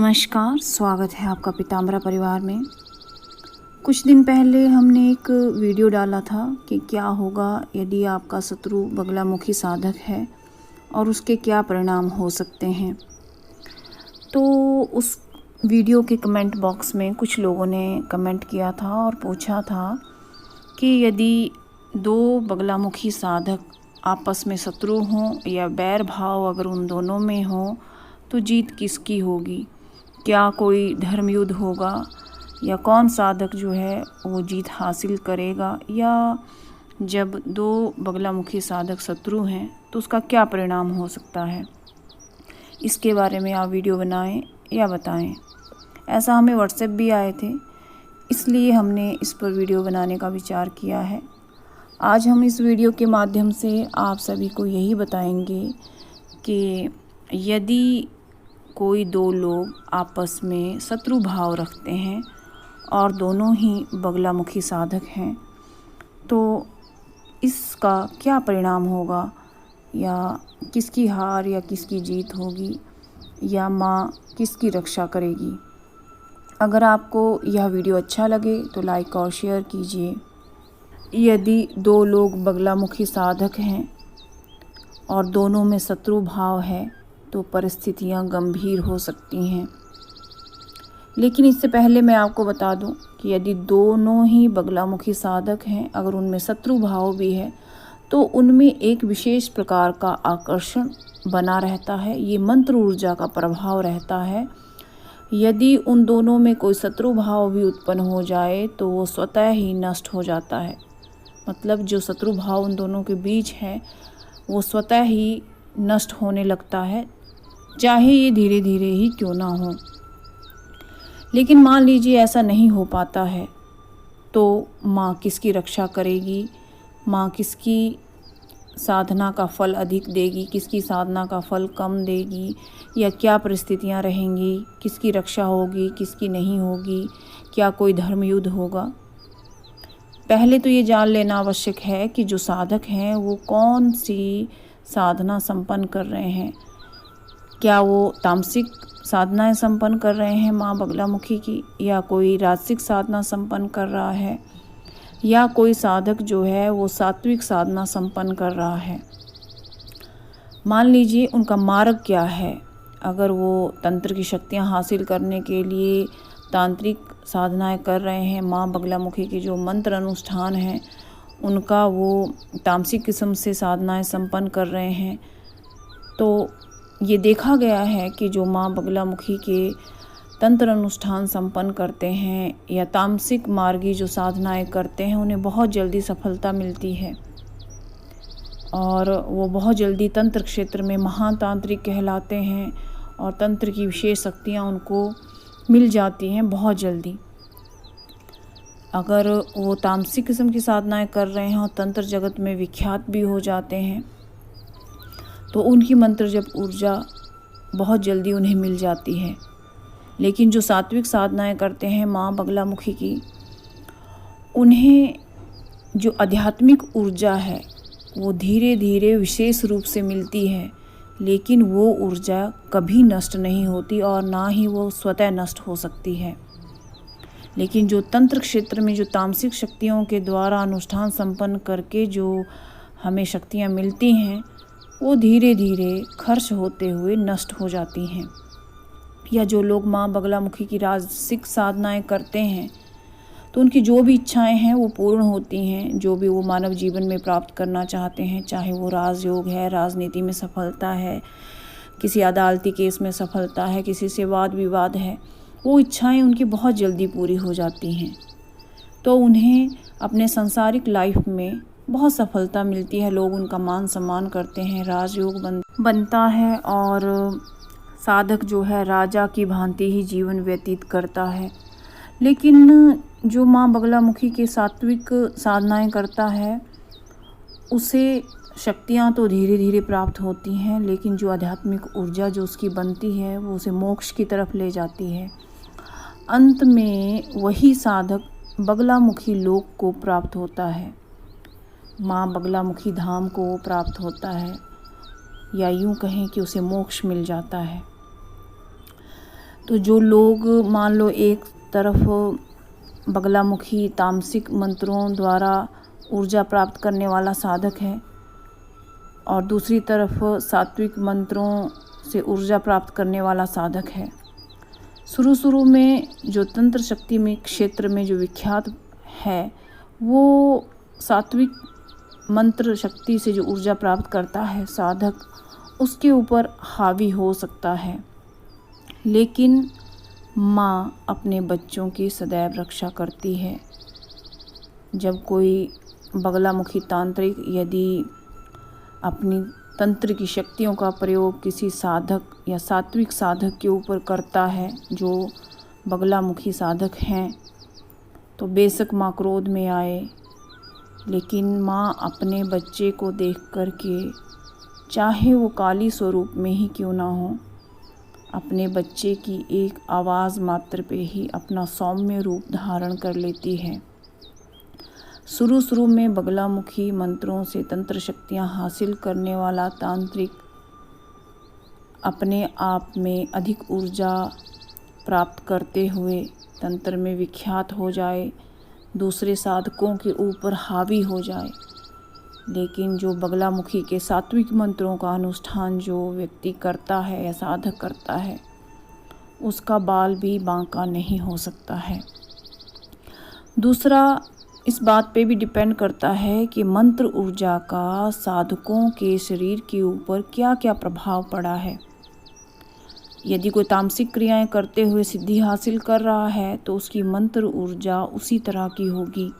नमस्कार, स्वागत है आपका पीताम्बरा परिवार में। कुछ दिन पहले हमने एक वीडियो डाला था कि क्या होगा यदि आपका शत्रु बगलामुखी साधक है और उसके क्या परिणाम हो सकते हैं। तो उस वीडियो के कमेंट बॉक्स में कुछ लोगों ने कमेंट किया था और पूछा था कि यदि दो बगलामुखी साधक आपस में शत्रु हों या बैर भाव अगर उन दोनों में हो तो जीत किसकी होगी। क्या कोई धर्म युद्ध होगा या कौन साधक जो है वो जीत हासिल करेगा, या जब दो बगलामुखी साधक शत्रु हैं तो उसका क्या परिणाम हो सकता है। इसके बारे में आप वीडियो बनाएं या बताएं। ऐसा हमें व्हाट्सएप भी आए थे, इसलिए हमने इस पर वीडियो बनाने का विचार किया है। आज हम इस वीडियो के माध्यम से आप सभी को यही बताएंगे कि यदि कोई दो लोग आपस में शत्रु भाव रखते हैं और दोनों ही बगलामुखी साधक हैं तो इसका क्या परिणाम होगा, या किसकी हार या किसकी जीत होगी, या माँ किसकी रक्षा करेगी। अगर आपको यह वीडियो अच्छा लगे तो लाइक और शेयर कीजिए। यदि दो लोग बगलामुखी साधक हैं और दोनों में शत्रु भाव है तो परिस्थितियां गंभीर हो सकती हैं। लेकिन इससे पहले मैं आपको बता दूं कि यदि दोनों ही बगलामुखी साधक हैं, अगर उनमें शत्रु भाव भी है तो उनमें एक विशेष प्रकार का आकर्षण बना रहता है। ये मंत्र ऊर्जा का प्रभाव रहता है। यदि उन दोनों में कोई शत्रु भाव भी उत्पन्न हो जाए तो वो स्वतः ही नष्ट हो जाता है। मतलब जो शत्रु भाव उन दोनों के बीच है वो स्वतः ही नष्ट होने लगता है, चाहे ये धीरे धीरे ही क्यों ना हो। लेकिन मान लीजिए ऐसा नहीं हो पाता है तो माँ किसकी रक्षा करेगी, माँ किसकी साधना का फल अधिक देगी, किसकी साधना का फल कम देगी, या क्या परिस्थितियाँ रहेंगी, किसकी रक्षा होगी किसकी नहीं होगी, क्या कोई धर्म युद्ध होगा। पहले तो ये जान लेना आवश्यक है कि जो साधक हैं वो कौन सी साधना संपन्न कर रहे हैं। क्या वो तामसिक साधनाएं संपन्न कर रहे हैं माँ बगलामुखी की, या कोई राजसिक साधना संपन्न कर रहा है, या कोई साधक जो है वो सात्विक साधना संपन्न कर रहा है। मान लीजिए उनका मार्ग क्या है। अगर वो तंत्र की शक्तियाँ हासिल करने के लिए तांत्रिक साधनाएं कर रहे हैं, माँ बगलामुखी की जो मंत्र अनुष्ठान हैं उनका वो तामसिक किस्म से साधनाएं संपन्न कर रहे हैं, तो ये देखा गया है कि जो माँ बगलामुखी के तंत्र अनुष्ठान संपन्न करते हैं या तामसिक मार्गी जो साधनाएं करते हैं उन्हें बहुत जल्दी सफलता मिलती है और वो बहुत जल्दी तंत्र क्षेत्र में महातांत्रिक कहलाते हैं और तंत्र की विशेष शक्तियाँ उनको मिल जाती हैं बहुत जल्दी। अगर वो तामसिक किस्म की साधनाएं कर रहे हैं और तंत्र जगत में विख्यात भी हो जाते हैं तो उनकी मंत्र जब ऊर्जा बहुत जल्दी उन्हें मिल जाती है। लेकिन जो सात्विक साधनाएं करते हैं माँ बगलामुखी की, उन्हें जो आध्यात्मिक ऊर्जा है वो धीरे धीरे विशेष रूप से मिलती है, लेकिन वो ऊर्जा कभी नष्ट नहीं होती और ना ही वो स्वतः नष्ट हो सकती है। लेकिन जो तंत्र क्षेत्र में जो तामसिक शक्तियों के द्वारा अनुष्ठान संपन्न करके जो हमें शक्तियाँ मिलती हैं वो धीरे धीरे खर्च होते हुए नष्ट हो जाती हैं। या जो लोग माँ बगलामुखी की राजसिक साधनाएं करते हैं तो उनकी जो भी इच्छाएं हैं वो पूर्ण होती हैं। जो भी वो मानव जीवन में प्राप्त करना चाहते हैं, चाहे वो राजयोग है, राजनीति में सफलता है, किसी अदालती केस में सफलता है, किसी से वाद विवाद है, वो इच्छाएं उनकी बहुत जल्दी पूरी हो जाती हैं। तो उन्हें अपने सांसारिक लाइफ में बहुत सफलता मिलती है, लोग उनका मान सम्मान करते हैं, राजयोग बनता है और साधक जो है राजा की भांति ही जीवन व्यतीत करता है। लेकिन जो माँ बगलामुखी के सात्विक साधनाएं करता है उसे शक्तियाँ तो धीरे धीरे प्राप्त होती हैं, लेकिन जो आध्यात्मिक ऊर्जा जो उसकी बनती है वो उसे मोक्ष की तरफ ले जाती है। अंत में वही साधक बगलामुखी लोक को प्राप्त होता है, माँ बगलामुखी धाम को वो प्राप्त होता है, या यूँ कहें कि उसे मोक्ष मिल जाता है। तो जो लोग मान लो एक तरफ बगलामुखी तामसिक मंत्रों द्वारा ऊर्जा प्राप्त करने वाला साधक है और दूसरी तरफ सात्विक मंत्रों से ऊर्जा प्राप्त करने वाला साधक है। शुरू में जो तंत्र शक्ति में क्षेत्र में जो विख्यात है वो सात्विक मंत्र शक्ति से जो ऊर्जा प्राप्त करता है साधक, उसके ऊपर हावी हो सकता है। लेकिन माँ अपने बच्चों की सदैव रक्षा करती है। जब कोई बगलामुखी तांत्रिक यदि अपनी तंत्र की शक्तियों का प्रयोग किसी साधक या सात्विक साधक के ऊपर करता है जो बगलामुखी साधक हैं, तो बेशक माँ क्रोध में आए, लेकिन माँ अपने बच्चे को देख कर के, चाहे वो काली स्वरूप में ही क्यों ना हो, अपने बच्चे की एक आवाज़ मात्र पे ही अपना सौम्य रूप धारण कर लेती है। शुरू में बगलामुखी मंत्रों से तंत्र शक्तियाँ हासिल करने वाला तांत्रिक अपने आप में अधिक ऊर्जा प्राप्त करते हुए तंत्र में विख्यात हो जाए, दूसरे साधकों के ऊपर हावी हो जाए। लेकिन जो बगलामुखी के सात्विक मंत्रों का अनुष्ठान जो व्यक्ति करता है या साधक करता है, उसका बाल भी बांका नहीं हो सकता है। दूसरा, इस बात पे भी डिपेंड करता है कि मंत्र ऊर्जा का साधकों के शरीर के ऊपर क्या क्या प्रभाव पड़ा है। यदि कोई तामसिक क्रियाएं करते हुए सिद्धि हासिल कर रहा है तो उसकी मंत्र ऊर्जा उसी तरह की होगी।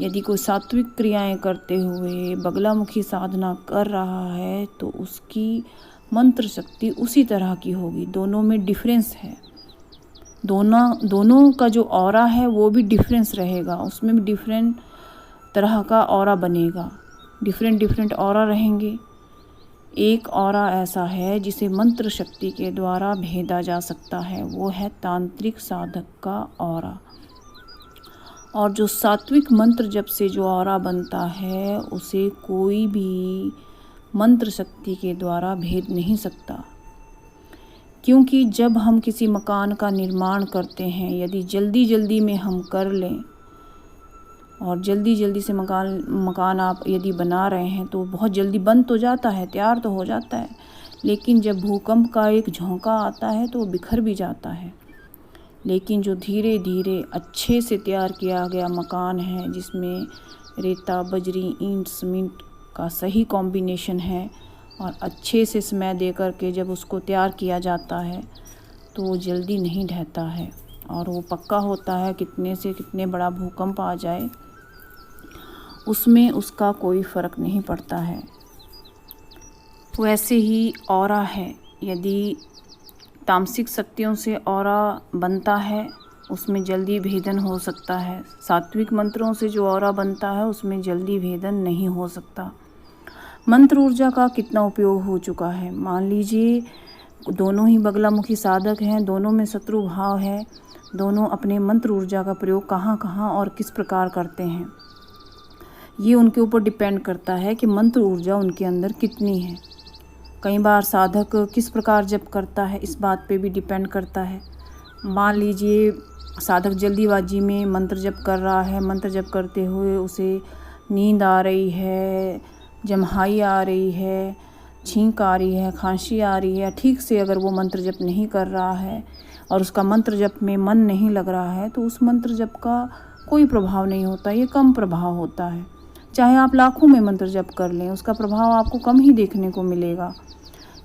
यदि कोई सात्विक क्रियाएं करते हुए बगलामुखी साधना कर रहा है तो उसकी मंत्र शक्ति उसी तरह की होगी। दोनों में डिफरेंस है। दोनों का जो ऑरा है वो भी डिफरेंस रहेगा, उसमें भी डिफरेंट तरह का ऑरा बनेगा, डिफरेंट ऑरा रहेंगे। एक ऑरा ऐसा है जिसे मंत्र शक्ति के द्वारा भेदा जा सकता है, वो है तांत्रिक साधक का ऑरा। और जो सात्विक मंत्र जप से जो ऑरा बनता है उसे कोई भी मंत्र शक्ति के द्वारा भेद नहीं सकता। क्योंकि जब हम किसी मकान का निर्माण करते हैं, यदि जल्दी में हम कर लें और जल्दी से मकान आप यदि बना रहे हैं तो बहुत जल्दी बन तो जाता है, तैयार तो हो जाता है, लेकिन जब भूकंप का एक झोंका आता है तो वो बिखर भी जाता है। लेकिन जो धीरे अच्छे से तैयार किया गया मकान है, जिसमें रेता, बजरी, ईंट, सीमेंट का सही कॉम्बिनेशन है और अच्छे से समय दे कर के जब उसको तैयार किया जाता है तो वो जल्दी नहीं ढहता है और वो पक्का होता है। कितने से कितने बड़ा भूकंप आ जाए उसमें उसका कोई फ़र्क नहीं पड़ता है। वैसे ही ऑरा है, यदि तामसिक शक्तियों से ऑरा बनता है उसमें जल्दी भेदन हो सकता है। सात्विक मंत्रों से जो ऑरा बनता है उसमें जल्दी भेदन नहीं हो सकता। मंत्र ऊर्जा का कितना उपयोग हो चुका है। मान लीजिए दोनों ही बगलामुखी साधक हैं, दोनों में शत्रु भाव है, दोनों अपने मंत्र ऊर्जा का प्रयोग कहाँ और किस प्रकार करते हैं, ये उनके ऊपर डिपेंड करता है कि मंत्र ऊर्जा उनके अंदर कितनी है। कई बार साधक किस प्रकार जप करता है इस बात पे भी डिपेंड करता है। मान लीजिए साधक जल्दीबाजी में मंत्र जप कर रहा है, मंत्र जप करते हुए उसे नींद आ रही है, जम्हाई आ रही है, छींक आ रही है, खांसी आ रही है, ठीक से अगर वो मंत्र जप नहीं कर रहा है और उसका मंत्र जप में मन नहीं लग रहा है तो उस मंत्र जप का कोई प्रभाव नहीं होता, ये कम प्रभाव होता है। चाहे आप लाखों में मंत्र जप कर लें, उसका प्रभाव आपको कम ही देखने को मिलेगा।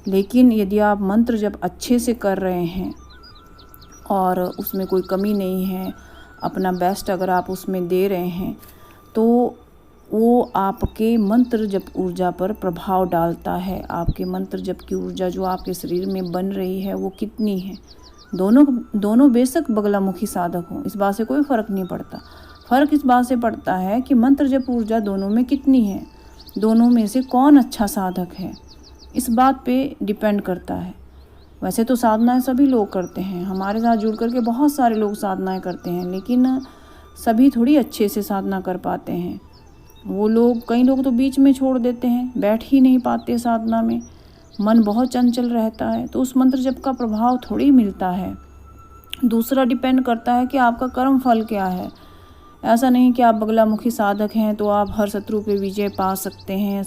लेकिन यदि आप मंत्र जप अच्छे से कर रहे हैं और उसमें कोई कमी नहीं है, अपना बेस्ट अगर आप उसमें दे रहे हैं तो वो आपके मंत्र जप ऊर्जा पर प्रभाव डालता है। आपके मंत्र जप की ऊर्जा जो आपके शरीर में बन रही है वो कितनी है। दोनों बेशक बगलामुखी साधक हों, इस बात से कोई फ़र्क नहीं पड़ता। फ़र्क इस बात से पड़ता है कि मंत्र जप ऊर्जा दोनों में कितनी है, दोनों में से कौन अच्छा साधक है, इस बात पे डिपेंड करता है। वैसे तो साधनाएं सभी लोग करते हैं, हमारे साथ जुड़ कर के बहुत सारे लोग साधनाएं करते हैं, लेकिन सभी थोड़ी अच्छे से साधना कर पाते हैं। वो लोग, कई लोग तो बीच में छोड़ देते हैं, बैठ ही नहीं पाते साधना में, मन बहुत चंचल रहता है, तो उस मंत्र जप का प्रभाव थोड़ी मिलता है। दूसरा डिपेंड करता है कि आपका कर्म फल क्या है। ऐसा नहीं कि आप बगलामुखी साधक हैं तो आप हर शत्रु पे विजय पा सकते हैं,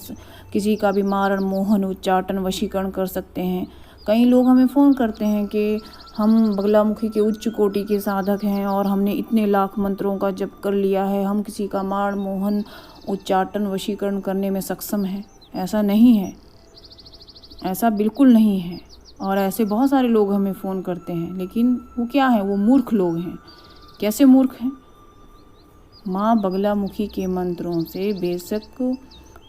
किसी का भी मारण, मोहन, उच्चाटन, वशीकरण कर सकते हैं। कई लोग हमें फ़ोन करते हैं कि हम बगलामुखी के उच्च कोटि के साधक हैं और हमने इतने लाख मंत्रों का जप कर लिया है, हम किसी का मारण, मोहन, उच्चाटन, वशीकरण करने में सक्षम हैं। ऐसा नहीं है, ऐसा बिल्कुल नहीं है। और ऐसे बहुत सारे लोग हमें फ़ोन करते हैं, लेकिन वो क्या है, वो मूर्ख लोग हैं। कैसे मूर्ख हैं? माँ बगलामुखी के मंत्रों से बेशक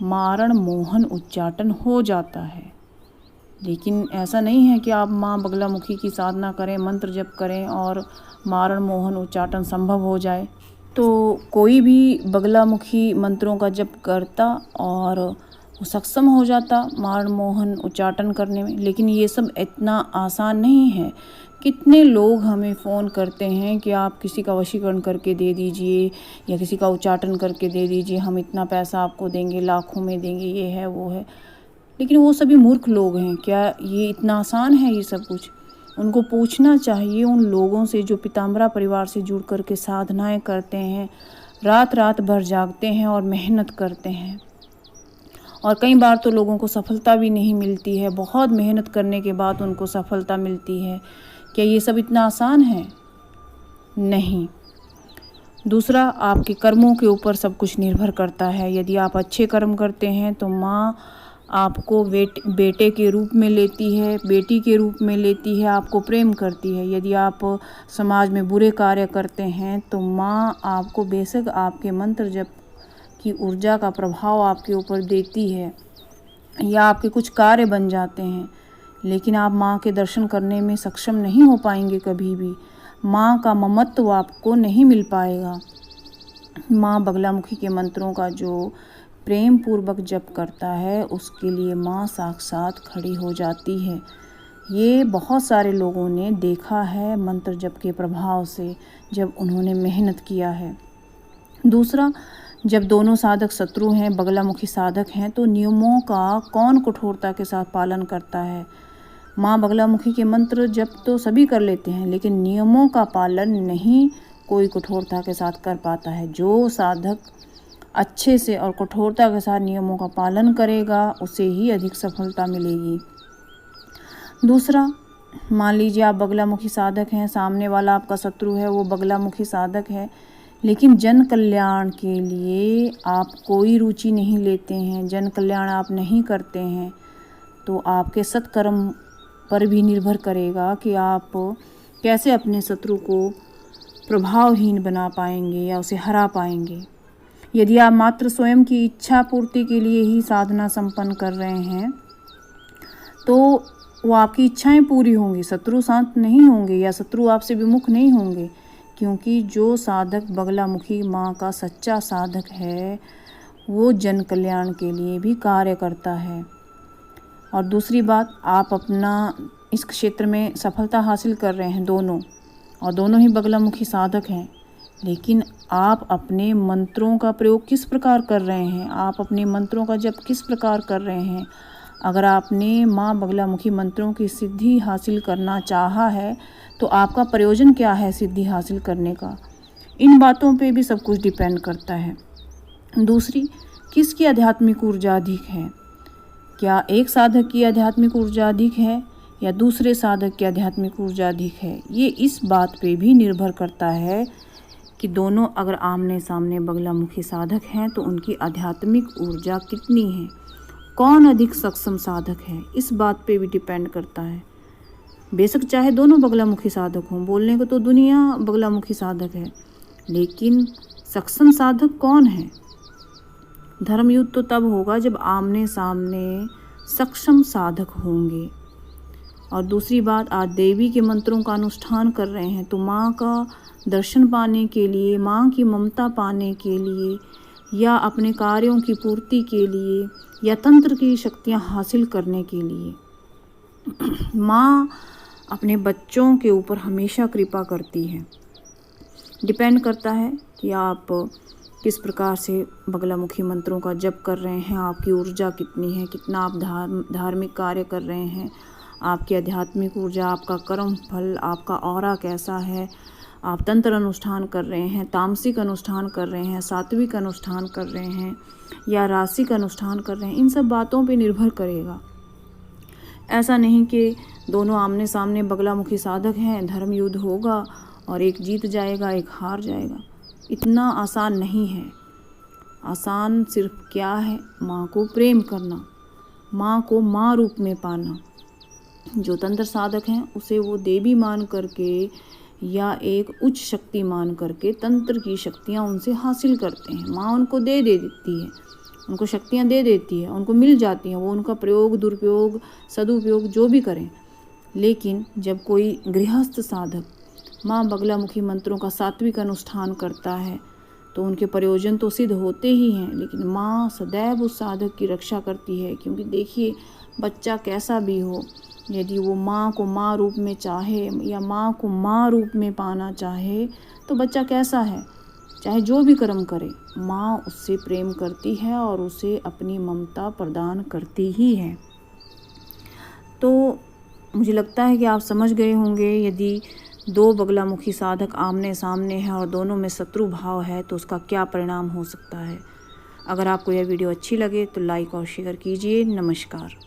मारण, मोहन, उच्चाटन हो जाता है, लेकिन ऐसा नहीं है कि आप माँ बगलामुखी की साधना करें, मंत्र जप करें और मारण, मोहन, उच्चाटन संभव हो जाए। तो कोई भी बगलामुखी मंत्रों का जप करता और वो सक्षम हो जाता मारण, मोहन, उच्चाटन करने में, लेकिन ये सब इतना आसान नहीं है। कितने लोग हमें फ़ोन करते हैं कि आप किसी का वशीकरण करके दे दीजिए या किसी का उच्चाटन करके दे दीजिए, हम इतना पैसा आपको देंगे, लाखों में देंगे, ये है वो है। लेकिन वो सभी मूर्ख लोग हैं। क्या ये इतना आसान है ये सब कुछ? उनको पूछना चाहिए उन लोगों से जो पीताम्बरा परिवार से जुड़ कर के साधनाएँ करते हैं, रात रात भर जागते हैं और मेहनत करते हैं। और कई बार तो लोगों को सफलता भी नहीं मिलती है, बहुत मेहनत करने के बाद उनको सफलता मिलती है। क्या ये सब इतना आसान है? नहीं। दूसरा, आपके कर्मों के ऊपर सब कुछ निर्भर करता है। यदि आप अच्छे कर्म करते हैं तो माँ आपको बेटे के रूप में लेती है, बेटी के रूप में लेती है, आपको प्रेम करती है। यदि आप समाज में बुरे कार्य करते हैं तो माँ आपको बेशक आपके मंत्र जप की ऊर्जा का प्रभाव आपके ऊपर देती है या आपके कुछ कार्य बन जाते हैं, लेकिन आप माँ के दर्शन करने में सक्षम नहीं हो पाएंगे कभी भी। माँ का ममत्व आपको नहीं मिल पाएगा। माँ बगलामुखी के मंत्रों का जो प्रेम पूर्वक जप करता है उसके लिए माँ साक्षात खड़ी हो जाती है। ये बहुत सारे लोगों ने देखा है मंत्र जप के प्रभाव से, जब उन्होंने मेहनत किया है। दूसरा, जब दोनों साधक शत्रु हैं, बगलामुखी साधक हैं, तो नियमों का कौन कठोरता के साथ पालन करता है? माँ बगलामुखी के मंत्र जप तो सभी कर लेते हैं, लेकिन नियमों का पालन नहीं कोई कठोरता के साथ कर पाता है। जो साधक अच्छे से और कठोरता के साथ नियमों का पालन करेगा उसे ही अधिक सफलता मिलेगी। दूसरा, मान लीजिए आप बगलामुखी साधक हैं, सामने वाला आपका शत्रु है, वो बगलामुखी साधक है, लेकिन जन कल्याण के लिए आप कोई रुचि नहीं लेते हैं, जन कल्याण आप नहीं करते हैं, तो आपके सत्कर्म पर भी निर्भर करेगा कि आप कैसे अपने शत्रु को प्रभावहीन बना पाएंगे या उसे हरा पाएंगे। यदि आप मात्र स्वयं की इच्छा पूर्ति के लिए ही साधना संपन्न कर रहे हैं तो वो आपकी इच्छाएं पूरी होंगी, शत्रु शांत नहीं होंगे या शत्रु आपसे विमुख नहीं होंगे, क्योंकि जो साधक बगलामुखी माँ का सच्चा साधक है वो जन कल्याण के लिए भी कार्य करता है। और दूसरी बात, आप अपना इस क्षेत्र में सफलता हासिल कर रहे हैं दोनों, और दोनों ही बगलामुखी साधक हैं, लेकिन आप अपने मंत्रों का प्रयोग किस प्रकार कर रहे हैं, आप अपने मंत्रों का जप किस प्रकार कर रहे हैं। अगर आपने माँ बगलामुखी मंत्रों की सिद्धि हासिल करना चाहा है तो आपका प्रयोजन क्या है सिद्धि हासिल करने का, इन बातों पे भी सब कुछ डिपेंड करता है। दूसरी, किसकी आध्यात्मिक ऊर्जा अधिक है? क्या एक साधक की आध्यात्मिक ऊर्जा अधिक है या दूसरे साधक की आध्यात्मिक ऊर्जा अधिक है? ये इस बात पे भी निर्भर करता है कि दोनों अगर आमने सामने बगलामुखी साधक हैं तो उनकी आध्यात्मिक ऊर्जा कितनी है, कौन अधिक सक्षम साधक है, इस बात पे भी डिपेंड करता है। बेशक चाहे दोनों बगलामुखी साधक हों, बोलने को तो दुनिया बगलामुखी साधक है, लेकिन सक्षम साधक कौन है? धर्मयुद्ध तो तब होगा जब आमने सामने सक्षम साधक होंगे। और दूसरी बात, आज देवी के मंत्रों का अनुष्ठान कर रहे हैं तो माँ का दर्शन पाने के लिए, माँ की ममता पाने के लिए या अपने कार्यों की पूर्ति के लिए या तंत्र की शक्तियाँ हासिल करने के लिए माँ अपने बच्चों के ऊपर हमेशा कृपा करती है। डिपेंड करता है कि आप किस प्रकार से बगलामुखी मंत्रों का जप कर रहे हैं, आपकी ऊर्जा कितनी है, कितना आप धार्मिक कार्य कर रहे हैं, आपकी आध्यात्मिक ऊर्जा, आपका कर्म फल, आपका ऑरा कैसा है, आप तंत्र अनुष्ठान कर रहे हैं, तामसिक अनुष्ठान कर रहे हैं, सात्विक अनुष्ठान कर रहे हैं या रासिक अनुष्ठान कर रहे हैं, इन सब बातों पे निर्भर करेगा। ऐसा नहीं कि दोनों आमने सामने बगलामुखी साधक हैं, धर्म युद्ध होगा और एक जीत जाएगा एक हार जाएगा। इतना आसान नहीं है। आसान सिर्फ क्या है, माँ को प्रेम करना, माँ को माँ रूप में पाना। जो तंत्र साधक हैं उसे वो देवी मान करके या एक उच्च शक्ति मान करके तंत्र की शक्तियाँ उनसे हासिल करते हैं। माँ उनको दे देती है, उनको शक्तियाँ दे देती है, उनको मिल जाती हैं, वो उनका प्रयोग दुरुपयोग सदुपयोग जो भी करें। लेकिन जब कोई गृहस्थ साधक माँ बगलामुखी मंत्रों का सात्विक अनुष्ठान करता है तो उनके प्रयोजन तो सिद्ध होते ही हैं, लेकिन माँ सदैव उस साधक की रक्षा करती है। क्योंकि देखिए, बच्चा कैसा भी हो, यदि वो माँ को माँ रूप में चाहे या माँ को माँ रूप में पाना चाहे तो बच्चा कैसा है, चाहे जो भी कर्म करे, माँ उससे प्रेम करती है और उसे अपनी ममता प्रदान करती ही है। तो मुझे लगता है कि आप समझ गए होंगे, यदि दो बगलामुखी साधक आमने सामने हैं और दोनों में शत्रु भाव है तो उसका क्या परिणाम हो सकता है। अगर आपको यह वीडियो अच्छी लगे तो लाइक और शेयर कीजिए। नमस्कार।